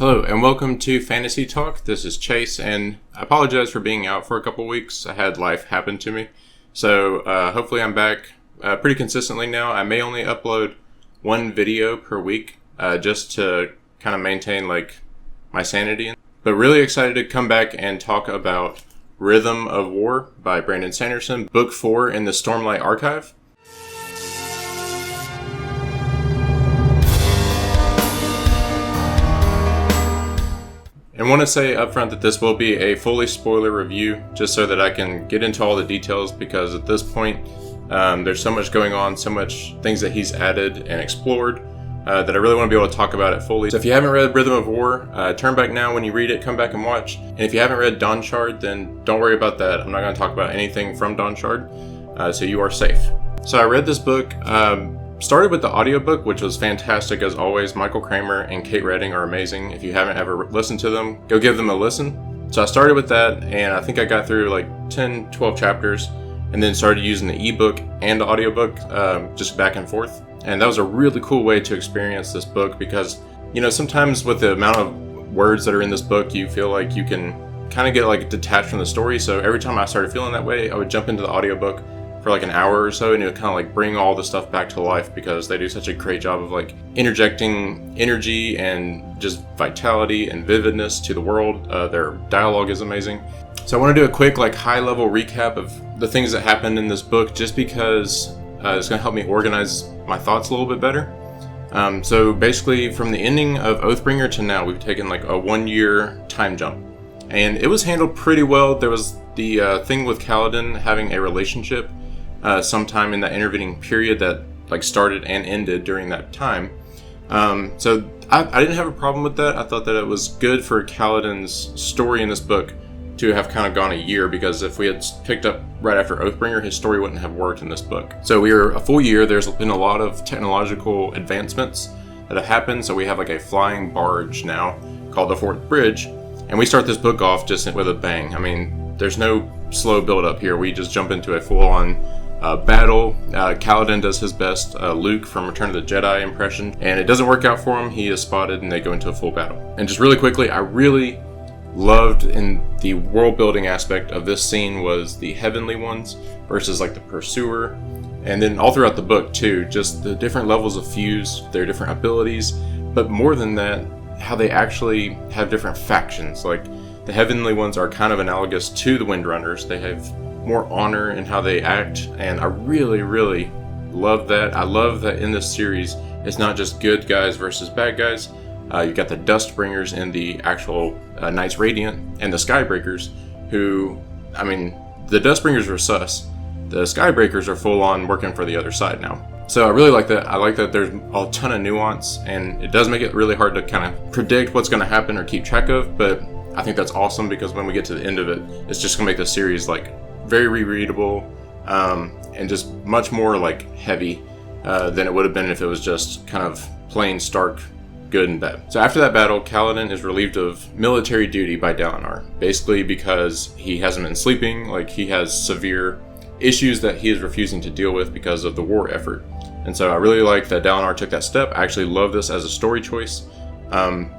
Hello and welcome to Fantasy Talk. This is Chase, and I apologize for being out for a couple weeks. I had life happen to me. So hopefully I'm back pretty consistently now. I may only upload one video per week just to kind of maintain my sanity. But really excited to come back and talk about Rhythm of War by Brandon Sanderson, book 4 in the Stormlight archive. And want to say up front that this will be a fully spoiler review, just so that I can get into all the details, because at this point there's so much going on, so much things that he's added and explored that I really want to be able to talk about it fully. So if you haven't read Rhythm of War, turn back now. When you read it, come back and watch. And if you haven't read Dawn Shard, then don't worry about that. I'm not going to talk about anything from Dawn Shard, so you are safe. So I read this book, started with the audiobook, which was fantastic as always. Michael Kramer and Kate Redding are amazing. If you haven't ever listened to them, go give them a listen. So I started with that, and I think I got through 10, 12 chapters, and then started using the ebook and the audiobook just back and forth. And that was a really cool way to experience this book, because, sometimes with the amount of words that are in this book, you feel like you can kind of get detached from the story. So every time I started feeling that way, I would jump into the audiobook for an hour or so, and it would kind of bring all the stuff back to life, because they do such a great job of interjecting energy and just vitality and vividness to the world. Their dialogue is amazing. So I want to do a quick high level recap of the things that happened in this book, just because it's going to help me organize my thoughts a little bit better. So basically, from the ending of Oathbringer to now, we've taken a 1 year time jump, and it was handled pretty well. There was the thing with Kaladin having a relationship sometime in that intervening period that started and ended during that time. So I didn't have a problem with that. I thought that it was good for Kaladin's story in this book to have kind of gone a year, because if we had picked up right after Oathbringer, his story wouldn't have worked in this book. So we are a full year. There's been a lot of technological advancements that have happened. So we have a flying barge now called the Fourth Bridge, and we start this book off just with a bang. I mean, there's no slow build up here. We just jump into a full-on battle. Kaladin does his best Luke from Return of the Jedi impression, and it doesn't work out for him. He is spotted, and they go into a full battle. And just really quickly, I really loved in the world building aspect of this scene was the Heavenly Ones versus the Pursuer, and then all throughout the book too, just the different levels of Fuse, their different abilities, but more than that, how they actually have different factions. The Heavenly Ones are kind of analogous to the Windrunners. They have more honor in how they act, and I really, really love that. I love that in this series, it's not just good guys versus bad guys. You've got the Dustbringers and the actual Knights Radiant and the Skybreakers, who, the Dustbringers are sus. The Skybreakers are full on working for the other side now. So I really like that. I like that there's a ton of nuance, and it does make it really hard to kind of predict what's going to happen or keep track of, but I think that's awesome, because when we get to the end of it, it's just going to make the series very rereadable, and just much more heavy than it would have been if it was just kind of plain stark good and bad. So after that battle, Kaladin is relieved of military duty by Dalinar, basically because he hasn't been sleeping. He has severe issues that he is refusing to deal with because of the war effort. And so I really like that Dalinar took that step. I actually love this as a story choice,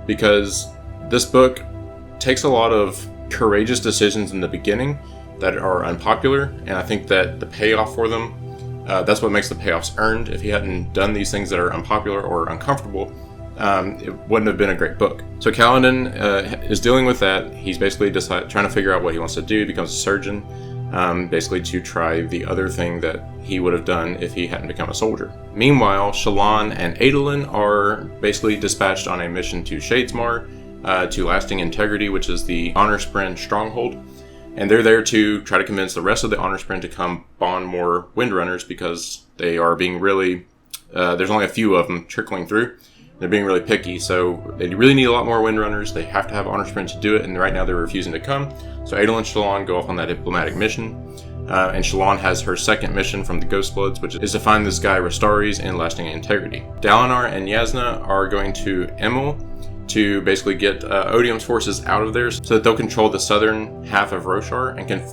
because this book takes a lot of courageous decisions in the beginning that are unpopular, and I think that the payoff for them, that's what makes the payoffs earned. If he hadn't done these things that are unpopular or uncomfortable, it wouldn't have been a great book. So Kaladin is dealing with that. He's basically trying to figure out what he wants to do. He becomes a surgeon, basically to try the other thing that he would have done if he hadn't become a soldier. Meanwhile, Shallan and Adolin are basically dispatched on a mission to Shadesmar, to Lasting Integrity, which is the Honor Spren stronghold. And they're there to try to convince the rest of the Honor Spren to come bond more Windrunners, because they are being really, there's only a few of them trickling through. They're being really picky, so they really need a lot more Windrunners. They have to have Honor Sprint to do it, and right now they're refusing to come. So Adol and Shallan go off on that diplomatic mission, and Shallan has her second mission from the Ghostbloods, which is to find this guy Rastaris in Lasting Integrity. Dalinar and Yasna are going to Emil to basically get Odium's forces out of there, so that they'll control the southern half of Roshar and can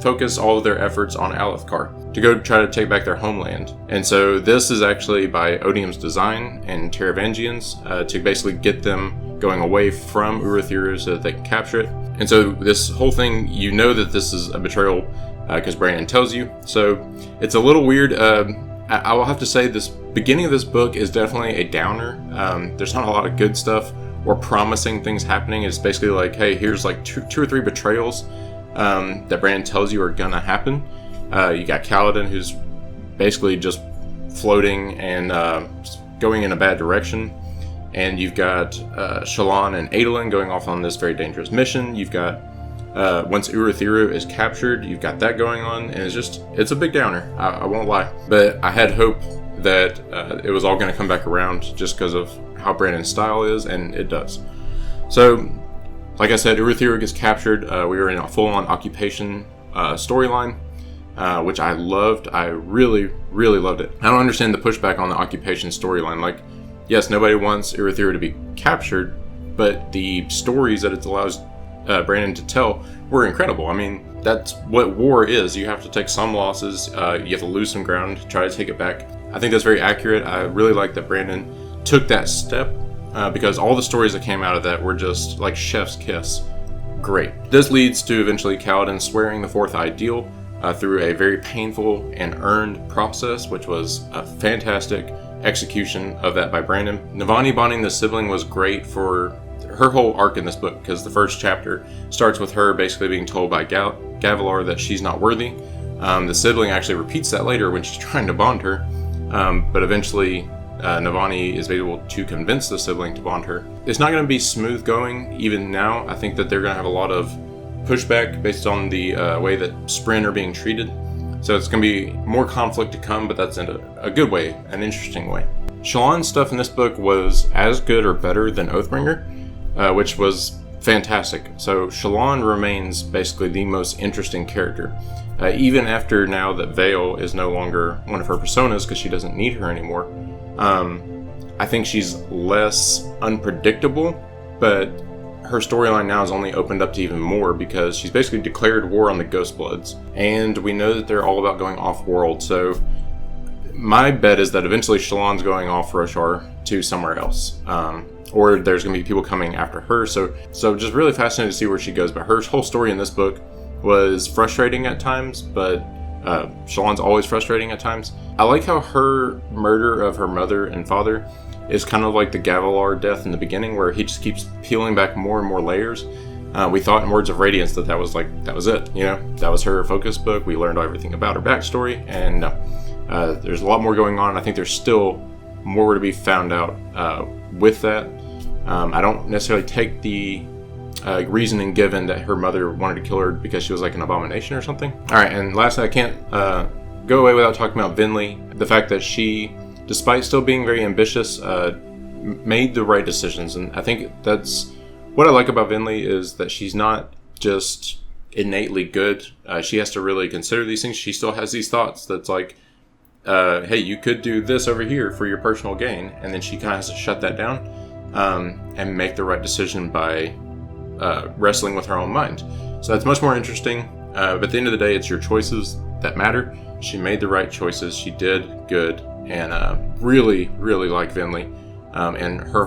focus all of their efforts on Alethkar to go try to take back their homeland. And so this is actually by Odium's design and Teravangians to basically get them going away from Urithiru so that they can capture it. And so this whole thing, you know that this is a betrayal because Brandon tells you. So it's a little weird. I will have to say this beginning of this book is definitely a downer. There's not a lot of good stuff or promising things happening. It's basically like, hey, here's like two or three betrayals that Brandon tells you are gonna happen. You got Kaladin, who's basically just floating and going in a bad direction. And you've got Shallan and Adolin going off on this very dangerous mission. You've got, once Urithiru is captured, you've got that going on. And it's a big downer, I won't lie. But I had hope that it was all going to come back around just because of how Brandon's style is, and it does. So, like I said, Urithiru gets captured. We were in a full-on occupation storyline. Which I loved. I really, really loved it. I don't understand the pushback on the occupation storyline. Like, yes, nobody wants Urithiru to be captured, but the stories that it allows Brandon to tell were incredible. I mean, that's what war is. You have to take some losses. You have to lose some ground, try to take it back. I think that's very accurate. I really like that Brandon took that step because all the stories that came out of that were just like chef's kiss. Great. This leads to eventually Kaladin swearing the fourth ideal through a very painful and earned process, which was a fantastic execution of that by Brandon. Navani bonding the sibling was great for her whole arc in this book, because the first chapter starts with her basically being told by Gavilar that she's not worthy. The sibling actually repeats that later when she's trying to bond her, but eventually Navani is able to convince the sibling to bond her. It's not going to be smooth going even now. I think that they're going to have a lot of pushback based on the way that Spren are being treated. So it's going to be more conflict to come, but that's in a good way, an interesting way. Shallan's stuff in this book was as good or better than Oathbringer, which was fantastic. So Shallan remains basically the most interesting character. Even after now that Vale is no longer one of her personas because she doesn't need her anymore. I think she's less unpredictable, but her storyline now is only opened up to even more because she's basically declared war on the Ghostbloods. And we know that they're all about going off-world, so my bet is that eventually Shallan's going off Roshar to somewhere else. Or there's going to be people coming after her, so just really fascinated to see where she goes. But her whole story in this book was frustrating at times, but Shallan's always frustrating at times. I like how her murder of her mother and father is kind of like the Gavilar death in the beginning, where he just keeps peeling back more and more layers. We thought in Words of Radiance that was it, you know? That was her focus book. We learned everything about her backstory, and there's a lot more going on. I think there's still more to be found out with that. I don't necessarily take the reasoning given that her mother wanted to kill her because she was like an abomination or something. Alright, and lastly, I can't go away without talking about Venli. The fact that she, despite still being very ambitious, made the right decisions. And I think that's what I like about Venli, is that she's not just innately good. She has to really consider these things. She still has these thoughts that's like, hey, you could do this over here for your personal gain. And then she kind of has to shut that down and make the right decision by wrestling with her own mind. So that's much more interesting. But at the end of the day, it's your choices that matter. She made the right choices. She did good. And really, really like Venli. And her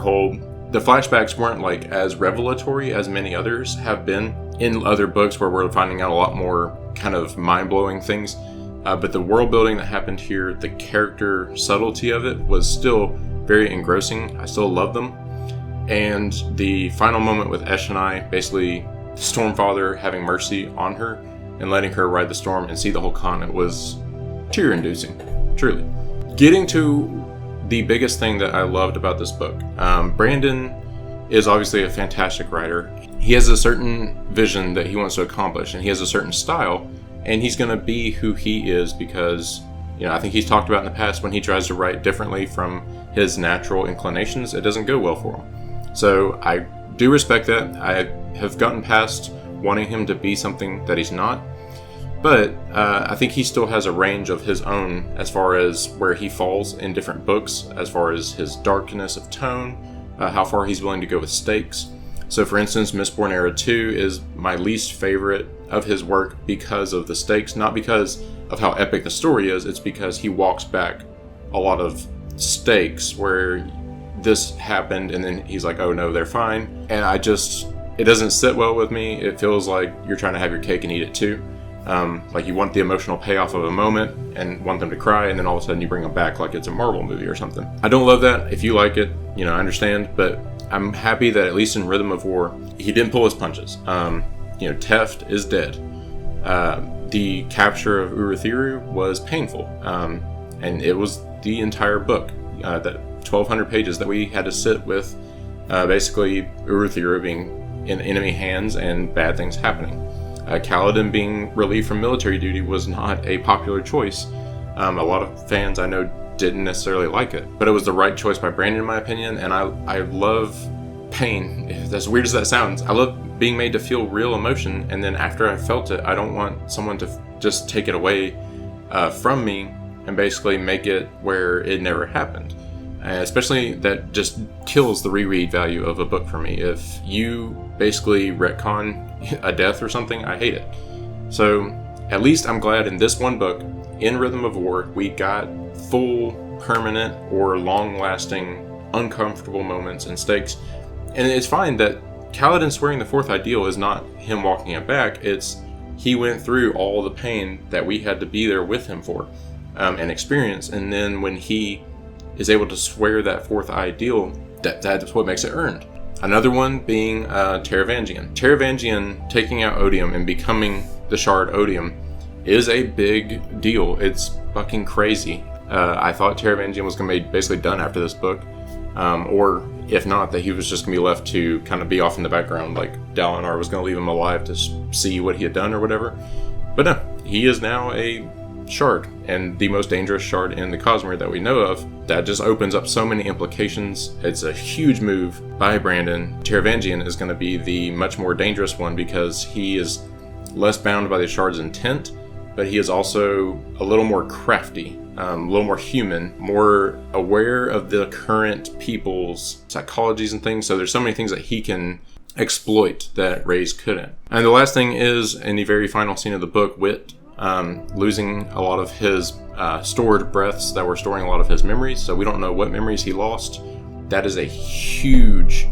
the flashbacks weren't like as revelatory as many others have been in other books where we're finding out a lot more kind of mind-blowing things. But the world building that happened here, the character subtlety of it was still very engrossing. I still love them. And the final moment with Eshonai, basically the Stormfather having mercy on her and letting her ride the storm and see the whole continent, was tear-inducing, truly. Getting to the biggest thing that I loved about this book. Brandon is obviously a fantastic writer. He has a certain vision that he wants to accomplish, and he has a certain style, and he's going to be who he is because, you know, I think he's talked about in the past when he tries to write differently from his natural inclinations, it doesn't go well for him. So I do respect that. I have gotten past wanting him to be something that he's not. But I think he still has a range of his own as far as where he falls in different books, as far as his darkness of tone, how far he's willing to go with stakes. So for instance, Mistborn Era 2 is my least favorite of his work because of the stakes, not because of how epic the story is, it's because he walks back a lot of stakes where this happened, and then he's like, oh no, they're fine. And it doesn't sit well with me. It feels like you're trying to have your cake and eat it too. Like you want the emotional payoff of a moment and want them to cry, and then all of a sudden you bring them back like it's a Marvel movie or something. I don't love that. If you like it, I understand, but I'm happy that at least in Rhythm of War, he didn't pull his punches. Teft is dead. The capture of Urithiru was painful, and it was the entire book, that 1,200 pages that we had to sit with, basically Urithiru being in enemy hands and bad things happening. Kaladin being relieved from military duty was not a popular choice. A lot of fans I know didn't necessarily like it, but it was the right choice by Brandon in my opinion, and I love pain. As weird as that sounds, I love being made to feel real emotion, and then after I felt it, I don't want someone to just take it away from me and basically make it where it never happened. Especially that just kills the reread value of a book for me. If you basically retcon a death or something, I hate it. So at least I'm glad in this one book, in Rhythm of War, we got full, permanent, or long-lasting, uncomfortable moments and stakes. And it's fine that Kaladin swearing the fourth ideal is not him walking it back. It's he went through all the pain that we had to be there with him for and experience. And then when he is able to swear that fourth ideal, that's what makes it earned. Another one being Taravangian. Taravangian taking out Odium and becoming the Shard Odium is a big deal. It's fucking crazy. I thought Taravangian was going to be basically done after this book. Or if not, that he was just going to be left to kind of be off in the background, like Dalinar was going to leave him alive to see what he had done or whatever. But no, he is now a Shard, and the most dangerous Shard in the Cosmere that we know of. That just opens up so many implications. It's a huge move by Brandon. Taravangian is going to be the much more dangerous one because he is less bound by the Shard's intent, but he is also a little more crafty, a little more human, more aware of the current people's psychologies and things. So there's so many things that he can exploit that Reyes couldn't. And the last thing is, in the very final scene of the book, Wit losing a lot of his stored breaths that were storing a lot of his memories. So we don't know what memories he lost. That is a huge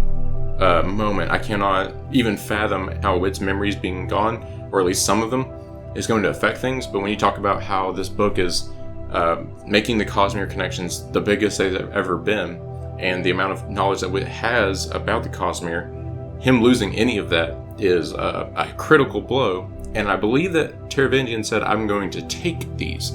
moment. I cannot even fathom how Wit's memories being gone, or at least some of them, is going to affect things. But when you talk about how this book is making the Cosmere connections the biggest they've ever been, and the amount of knowledge that Wit has about the Cosmere, him losing any of that is a critical blow. And I believe that Taravangian said, I'm going to take these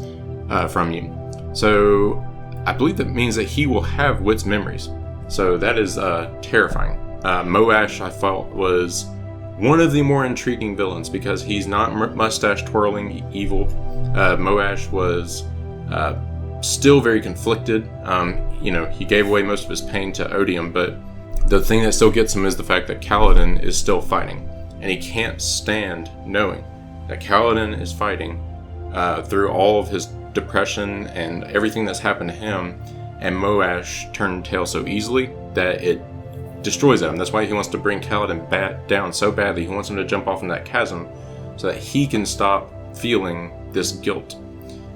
from you. So I believe that means that he will have Wit's memories. So that is terrifying. Moash, I felt, was one of the more intriguing villains because he's not mustache twirling evil. Moash was still very conflicted. He gave away most of his pain to Odium, but the thing that still gets him is the fact that Kaladin is still fighting. And he can't stand knowing that Kaladin is fighting through all of his depression and everything that's happened to him, and Moash turned tail so easily that it destroys him. That's why he wants to bring Kaladin down so badly. He wants him to jump off in that chasm so that he can stop feeling this guilt.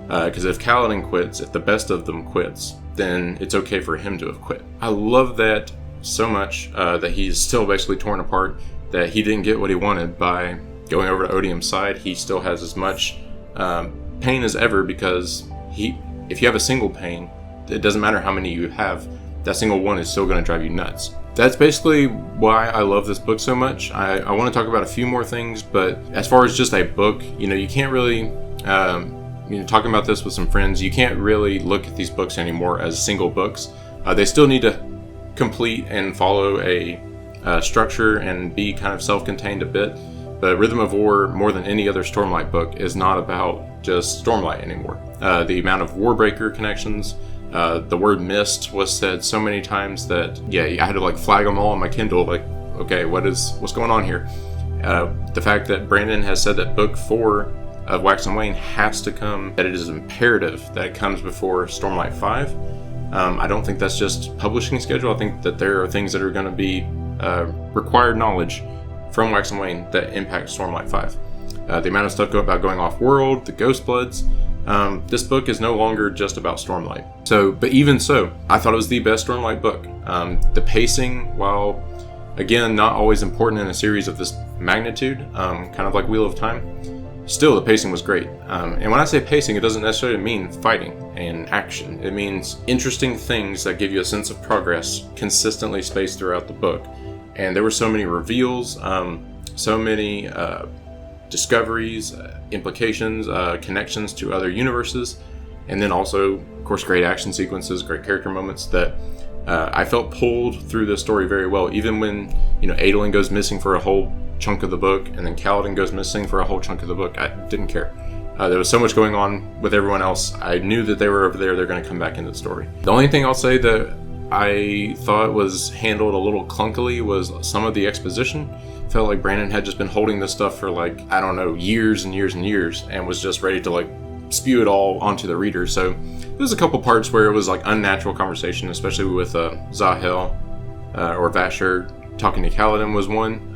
Because if Kaladin quits, if the best of them quits, then it's okay for him to have quit. I love that so much, that he's still basically torn apart, that he didn't get what he wanted by going over to Odium's side. He still has as much pain as ever, because if you have a single pain, it doesn't matter how many you have, that single one is still going to drive you nuts. That's basically why I love this book so much. I want to talk about a few more things, but as far as just a book, you can't really, talking about this with some friends, you can't really look at these books anymore as single books. They still need to complete and follow a structure and be kind of self-contained a bit, but Rhythm of War, more than any other Stormlight book, is not about just Stormlight anymore. The amount of Warbreaker connections, the word mist was said so many times that I had to flag them all on my Kindle, okay, what's going on here? The fact that Brandon has said that book 4 of Wax and Wane has to come, that it is imperative that it comes before Stormlight 5. I don't think that's just publishing schedule. I think that there are things that are going to be required knowledge from Wax and Wane that impact Stormlight 5. The amount of stuff about going off-world, the Ghost Bloods, this book is no longer just about Stormlight. But even so, I thought it was the best Stormlight book. The pacing, while again not always important in a series of this magnitude, kind of like Wheel of Time, still the pacing was great. And when I say pacing, it doesn't necessarily mean fighting and action. It means interesting things that give you a sense of progress consistently spaced throughout the book. And there were so many reveals, so many discoveries, implications, connections to other universes, and then also, of course, great action sequences, great character moments that I felt pulled through the story very well. Even when, Adolin goes missing for a whole chunk of the book, and then Kaladin goes missing for a whole chunk of the book, I didn't care. There was so much going on with everyone else. I knew that they were over there. They're going to come back into the story. The only thing I'll say that I thought was handled a little clunkily was some of the exposition. Felt like Brandon had just been holding this stuff for years and years and years, and was just ready to spew it all onto the reader. So there's a couple parts where it was unnatural conversation, especially with Zahel or Vasher talking to Kaladin was one.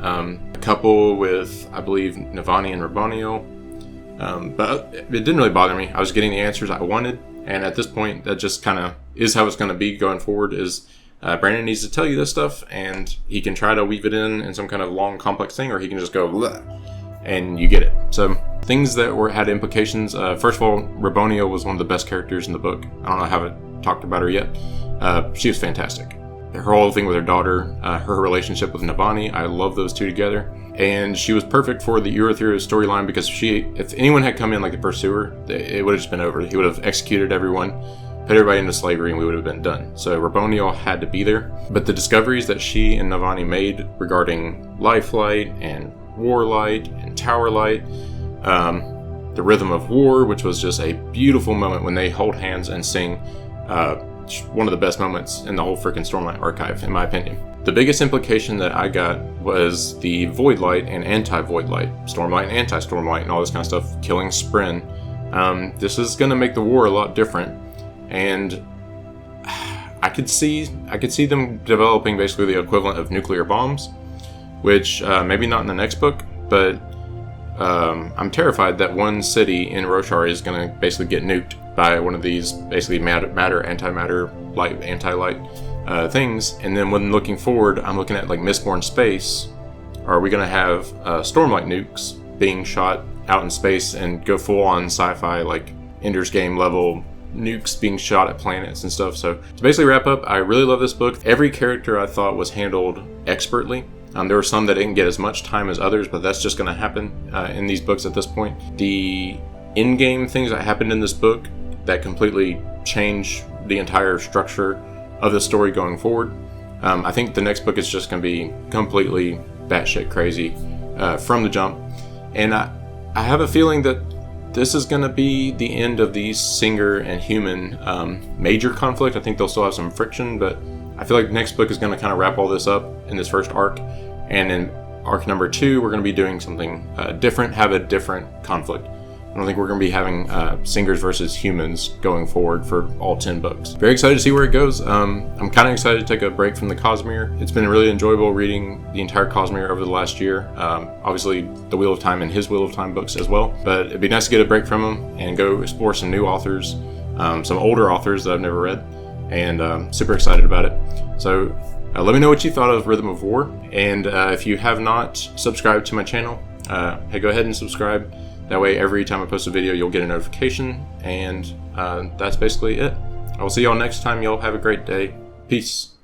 A couple with, I believe, Navani and Rabonio. But it didn't really bother me. I was getting the answers I wanted, and at this point, that just kind of is how it's going to be going forward. Is Brandon needs to tell you this stuff, and he can try to weave it in some kind of long, complex thing, or he can just go, bleh, and you get it. So things that had implications. First of all, Rabonio was one of the best characters in the book. I don't know how I talked about her yet. She was fantastic. Her whole thing with her daughter, her relationship with Navani, I love those two together. And she was perfect for the Urithiru storyline because if anyone had come in like the Pursuer, it would have just been over. He would have executed everyone, put everybody into slavery, and we would have been done. So Rabonio had to be there. But the discoveries that she and Navani made regarding Lifelight and Warlight and Towerlight, the Rhythm of War, which was just a beautiful moment when they hold hands and sing, one of the best moments in the whole freaking Stormlight archive, in my opinion. The biggest implication that I got was the Voidlight and anti-Voidlight, Stormlight and anti-Stormlight, and all this kind of stuff, killing Spren. This is going to make the war a lot different, and I could see them developing basically the equivalent of nuclear bombs, which maybe not in the next book, but I'm terrified that one city in Roshar is going to basically get nuked by one of these basically matter, antimatter, light, anti-light things. And then when looking forward, I'm looking at Mistborn space. Are we going to have Stormlight nukes being shot out in space and go full on sci-fi Ender's Game level nukes being shot at planets and stuff? So to basically wrap up, I really love this book. Every character I thought was handled expertly. There were some that didn't get as much time as others, but that's just going to happen in these books at this point. The in-game things that happened in this book that completely change the entire structure of the story going forward. I think the next book is just going to be completely batshit crazy from the jump. And I have a feeling that this is going to be the end of the Singer and human major conflict. I think they'll still have some friction, but I feel like the next book is going to kind of wrap all this up in this first arc. And in arc number 2, we're going to be doing something different, have a different conflict. I don't think we're going to be having Singers versus humans going forward for all 10 books. Very excited to see where it goes. I'm kind of excited to take a break from the Cosmere. It's been really enjoyable reading the entire Cosmere over the last year. Obviously, the Wheel of Time and his Wheel of Time books as well. But it'd be nice to get a break from them and go explore some new authors, some older authors that I've never read, and super excited about it. So let me know what you thought of Rhythm of War. And if you have not subscribed to my channel, hey, go ahead and subscribe. That way, every time I post a video, you'll get a notification, and that's basically it. I will see y'all next time. Y'all have a great day. Peace.